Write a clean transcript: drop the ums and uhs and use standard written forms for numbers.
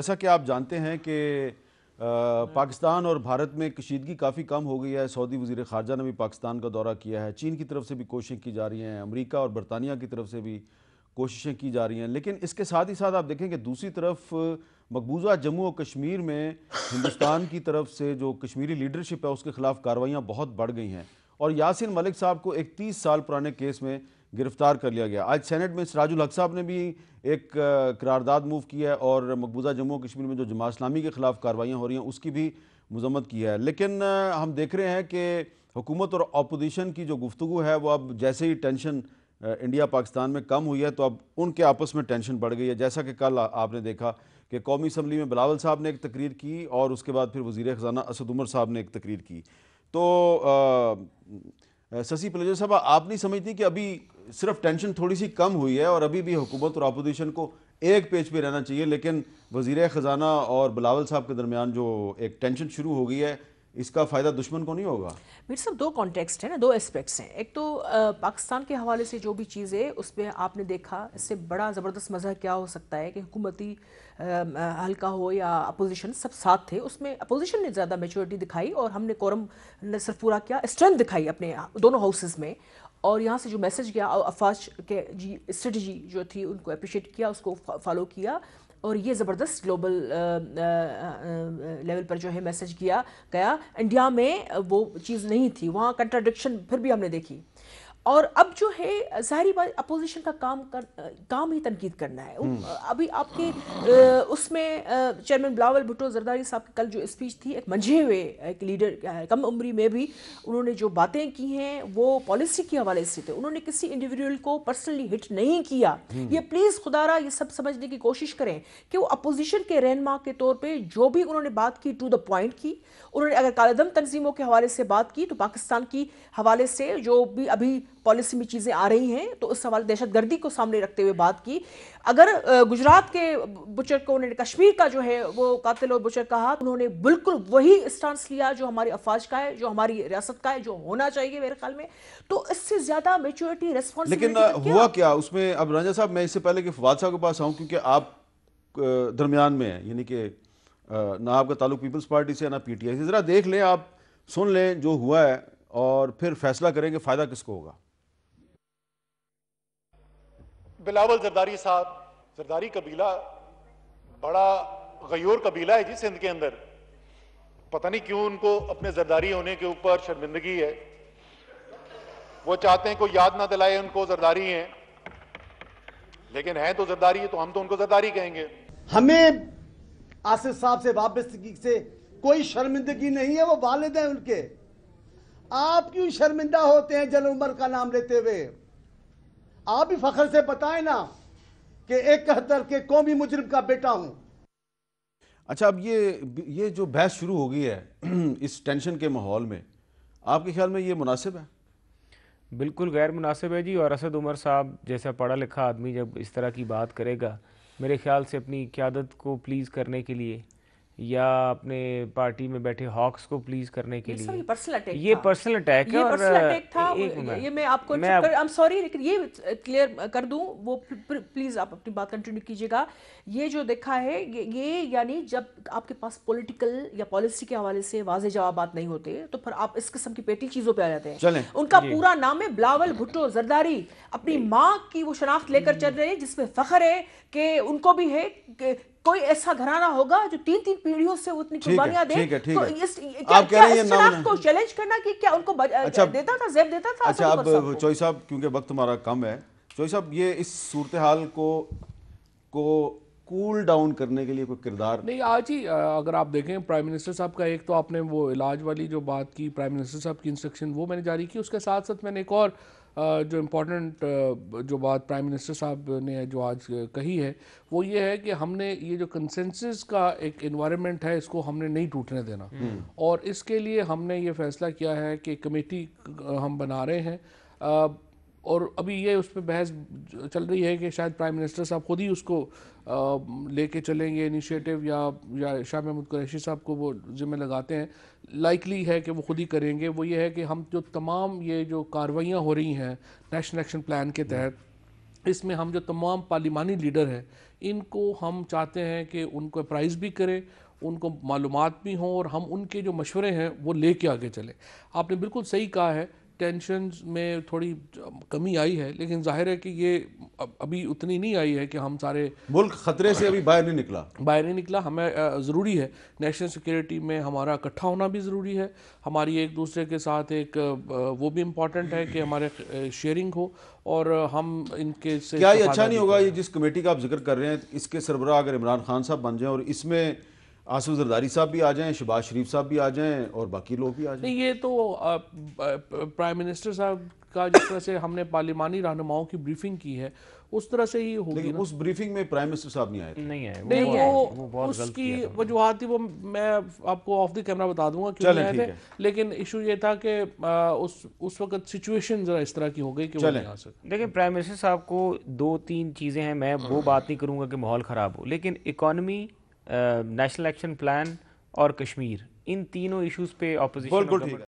جیسا کہ آپ جانتے ہیں کہ پاکستان اور بھارت میں کشیدگی کافی کم ہو گئی ہے. سعودی وزیر خارجہ نے بھی پاکستان کا دورہ کیا ہے. چین کی طرف سے بھی کوششیں کی جا رہی ہیں, امریکہ اور برطانیہ کی طرف سے بھی کوششیں کی جا رہی ہیں. لیکن اس کے ساتھ ہی ساتھ آپ دیکھیں کہ دوسری طرف مقبوضہ جموں و کشمیر میں ہندوستان کی طرف سے جو کشمیری لیڈرشپ ہے اس کے خلاف کارروائیاں بہت بڑھ گئی ہیں, اور یاسین ملک صاحب کو ایک 30 سال پرانے کیس میں گرفتار کر لیا گیا. آج سینٹ میں سراج الحق صاحب نے بھی ایک قرارداد موو کی ہے اور مقبوضہ جموں و کشمیر میں جو جماعت اسلامی کے خلاف کارروائیاں ہو رہی ہیں اس کی بھی مذمت کی ہے. لیکن ہم دیکھ رہے ہیں کہ حکومت اور اپوزیشن کی جو گفتگو ہے وہ اب جیسے ہی ٹینشن انڈیا پاکستان میں کم ہوئی ہے تو اب ان کے آپس میں ٹینشن بڑھ گئی ہے. جیسا کہ کل آپ نے دیکھا کہ قومی اسمبلی میں بلاول صاحب نے ایک تقریر کی اور اس کے بعد پھر وزیر خزانہ اسد عمر صاحب نے ایک تقریر کی. تو سسی پلوجر صاحب, آپ نہیں سمجھتی کہ ابھی صرف ٹینشن تھوڑی سی کم ہوئی ہے اور ابھی بھی حکومت اور اپوزیشن کو ایک پیج پہ رہنا چاہیے, لیکن وزیر خزانہ اور بلاول صاحب کے درمیان جو ایک ٹینشن شروع ہو گئی ہے اس کا فائدہ دشمن کو نہیں ہوگا؟ میرے صاحب دو کانٹیکسٹ ہیں نا, دو اسپیکٹس ہیں. ایک تو پاکستان کے حوالے سے جو بھی چیزیں اس پہ آپ نے دیکھا, اس سے بڑا زبردست مظہر کیا ہو سکتا ہے کہ حکومتی حلقہ ہو یا اپوزیشن سب ساتھ تھے. اس میں اپوزیشن نے زیادہ میچورٹی دکھائی اور ہم نے کورم نے صرف پورا کیا, اسٹرینتھ دکھائی اپنے دونوں ہاؤسز میں, اور یہاں سے جو میسج گیا افواج کے جی اسٹریٹجی جو تھی ان کو اپریشیٹ کیا, اس کو فالو کیا, اور یہ زبردست گلوبل لیول پر جو ہے میسج کیا گیا. انڈیا میں وہ چیز نہیں تھی, وہاں کنٹراڈکشن پھر بھی ہم نے دیکھی. اور اب جو ہے ظاہری بات اپوزیشن کا کام ہی تنقید کرنا ہے. ابھی آپ کے اس میں چیئرمین بلاول بھٹو زرداری صاحب کی کل جو اسپیچ تھی, ایک منجھے ہوئے ایک لیڈر, کم عمری میں بھی انہوں نے جو باتیں کی ہیں وہ پالیسی کے حوالے سے تھے. انہوں نے کسی انڈیویجول کو پرسنلی ہٹ نہیں کیا. یہ پلیز خدا را یہ سب سمجھنے کی کوشش کریں کہ وہ اپوزیشن کے رہنما کے طور پہ جو بھی انہوں نے بات کی ٹو دا پوائنٹ کی. انہوں نے اگر کالعدم تنظیموں کے حوالے سے بات کی تو پاکستان کی حوالے سے جو بھی ابھی پالیسی میں چیزیں آ رہی ہیں تو اس حوالے دہشت گردی کو سامنے رکھتے ہوئے بات کی. اگر گجرات کے بچر کو انہوں نے کشمیر کا جو ہے وہ قاتل اور بچر کہا, انہوں نے بالکل وہی اسٹانس لیا جو ہماری افواج کا ہے, جو ہماری ریاست کا ہے, جو ہونا چاہیے میرے خیال میں. تو اس سے زیادہ میچورٹی ریسپانسبلٹی لیکن ہوا کیا اس میں؟ اب رنجا صاحب میں اس سے پہلے کہ فواد صاحب کے پاس آؤں, کیونکہ آپ درمیان میں ہیں, یعنی کہ نہ آپ کا تعلق پیپلز پارٹی سے نہ پی ٹی آئی سے, ذرا دیکھ لیں, آپ سن لیں جو ہوا ہے اور پھر فیصلہ کریں کہ فائدہ کس کو ہوگا. بلاول زرداری صاحب, زرداری قبیلہ بڑا غیور قبیلہ ہے جی سندھ کے اندر. پتہ نہیں کیوں ان کو اپنے زرداری ہونے کے اوپر شرمندگی ہے. وہ چاہتے ہیں کوئی یاد نہ دلائے ان کو زرداری ہیں, لیکن ہیں تو زرداری, تو ہم تو ان کو زرداری کہیں گے. ہمیں آصف صاحب سے وابستگی سے کوئی شرمندگی نہیں ہے, وہ والد ہیں ان کے. آپ کیوں شرمندہ ہوتے ہیں جل عمر کا نام لیتے ہوئے؟ آپ بھی فخر سے بتائیں نا کہ 71 کے قومی مجرم کا بیٹا ہوں. اچھا, اب یہ جو بحث شروع ہو گئی ہے اس ٹینشن کے ماحول میں, آپ کے خیال میں یہ مناسب ہے؟ بالکل غیر مناسب ہے جی. اور اسد عمر صاحب جیسا پڑھا لکھا آدمی جب اس طرح کی بات کرے گا, میرے خیال سے اپنی قیادت کو پلیز کرنے کے لیے یا اپنے پارٹی میں بیٹھے ہاکس کو پلیز کرنے کے لیے, یہ پرسنل اٹیک ہے. اور یہ میں آپ کو I'm sorry لیکن یہ کلیئر کر دوں, وہ پلیز آپ اپنی بات کنٹینیو کیجئے گا. یہ جو دیکھا ہے یہ یعنی جب آپ کے پاس پولیٹیکل یا پالیسی کے حوالے سے واضح جوابات نہیں ہوتے تو پھر آپ اس قسم کی پیٹی چیزوں پہ آ جاتے ہیں. ان کا پورا نام ہے بلاول بھٹو زرداری. اپنی ماں کی وہ شناخت لے کر چل رہے ہیں جس میں فخر ہے کہ ان کو بھی ہے کہ کوئی ایسا گھرانہ ہوگا جو 3 پیڑھیوں سے اتنی قربانیاں دے. تو اس شناخت کو چیلنج کرنا کہ کیا ان کو دیتا تھا, زیب دیتا تھا. اچھا, اب چوئی صاحب کیونکہ وقت ہمارا کم ہے, چوئی صاحب یہ اس صورتحال کو کول ڈاؤن کرنے کے لیے کوئی کردار نہیں؟ آج ہی اگر آپ دیکھیں پرائم منسٹر صاحب کا, ایک تو آپ نے وہ علاج والی جو بات کی, پرائم منسٹر صاحب کی انسٹرکشن وہ میں نے جاری کی. اس کے ساتھ ساتھ میں نے ایک اور جو امپورٹنٹ جو بات پرائم منسٹر صاحب نے جو آج کہی ہے وہ یہ ہے کہ ہم نے یہ جو کنسنسس کا ایک انوائرمنٹ ہے اس کو ہم نے نہیں ٹوٹنے دینا, اور اس کے لیے ہم نے یہ فیصلہ کیا ہے کہ کمیٹی ہم بنا رہے ہیں. اور ابھی یہ اس پہ بحث چل رہی ہے کہ شاید پرائم منسٹر صاحب خود ہی اس کو لے کے چلیں گے انیشیٹو, یا شاہ محمود قریشی صاحب کو وہ ذمہ لگاتے ہیں. لائکلی ہے کہ وہ خود ہی کریں گے. وہ یہ ہے کہ ہم جو تمام یہ جو کارروائیاں ہو رہی ہیں نیشنل ایکشن پلان کے تحت, اس میں ہم جو تمام پارلیمانی لیڈر ہیں ان کو ہم چاہتے ہیں کہ ان کو پرائز بھی کریں, ان کو معلومات بھی ہوں, اور ہم ان کے جو مشورے ہیں وہ لے کے آگے چلیں. آپ نے بالکل صحیح کہا ہے, ٹینشنز میں تھوڑی کمی آئی ہے, لیکن ظاہر ہے کہ یہ ابھی اتنی نہیں آئی ہے کہ ہم سارے ملک خطرے سے ابھی باہر نہیں نکلا. ہمیں ضروری ہے نیشنل سیکیورٹی میں ہمارا اکٹھا ہونا بھی ضروری ہے, ہماری ایک دوسرے کے ساتھ ایک وہ بھی امپورٹنٹ ہے کہ ہمارے شیئرنگ ہو, اور ہم ان کے سے کیا یہ اچھا نہیں ہوگا یہ جس کمیٹی کا آپ ذکر کر رہے ہیں اس کے سربراہ اگر عمران خان صاحب بن جائیں اور اس میں آصف زرداری صاحب بھی آ جائیں, شہباز شریف صاحب بھی آ جائیں اور باقی لوگ بھی آ جائیں؟ نہیں, یہ تو پرائم منسٹر صاحب کا جس طرح سے ہم نے پارلیمانی رہنماؤں کی بریفنگ کی ہے اس طرح سے ہی ہوگی. لیکن اس بریفنگ میں پرائم منسٹر صاحب نہیں آئے تھے. نہیں وہ اس کی وجوہات تھی, وہ میں آپ کو آف دی کیمرہ بتا دوں گا کیوں نہیں آئے تھے, لیکن ایشو یہ تھا کہ اس وقت سچویشن ذرا اس طرح کی ہو گئی کہ وہ نہیں آ سکتے. لیکن پرائم منسٹر صاحب کو 2-3 چیزیں ہیں, میں وہ بات نہیں کروں گا کہ ماحول خراب ہو, لیکن اکانومی, نیشنل ایکشن پلان اور کشمیر, ان تینوں ایشوز پہ اپوزیشن